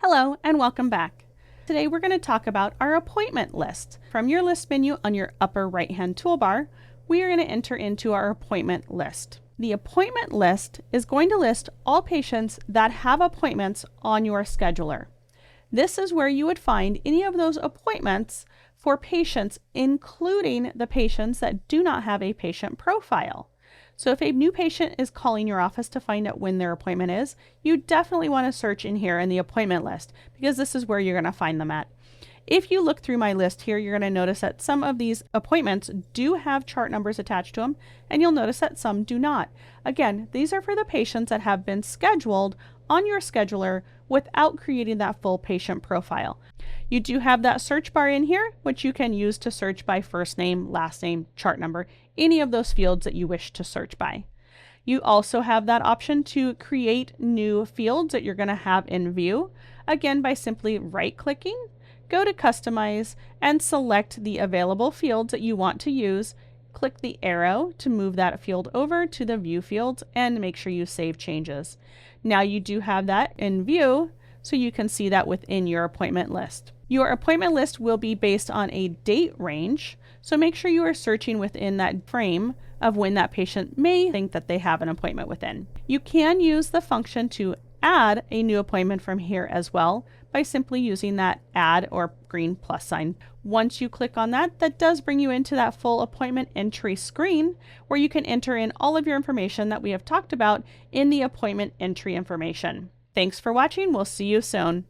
Hello and welcome back. Today we're going to talk about our appointment list. From your list menu on your upper right hand toolbar, we are going to enter into our appointment list. The appointment list is going to list all patients that have appointments on your scheduler. This is where you would find any of those appointments for patients, including the patients that do not have a patient profile. So if a new patient is calling your office to find out when their appointment is, you definitely want to search in here in the appointment list because this is where you're going to find them at. If you look through my list here, you're going to notice that some of these appointments do have chart numbers attached to them, and you'll notice that some do not. Again, these are for the patients that have been scheduled on your scheduler without creating that full patient profile. You do have that search bar in here, which you can use to search by first name, last name, chart number, any of those fields that you wish to search by. You also have that option to create new fields that you're going to have in view, again by simply right-clicking, go to Customize, and select the available fields that you want to use. Click the arrow to move that field over to the View field and make sure you save changes. Now you do have that in view, so you can see that within your appointment list. Your appointment list will be based on a date range, so make sure you are searching within that frame of when that patient may think that they have an appointment within. You can use the function to add a new appointment from here as well by simply using that add or green plus sign. Once you click on that, that does bring you into that full appointment entry screen where you can enter in all of your information that we have talked about in the appointment entry information. Thanks for watching. We'll see you soon.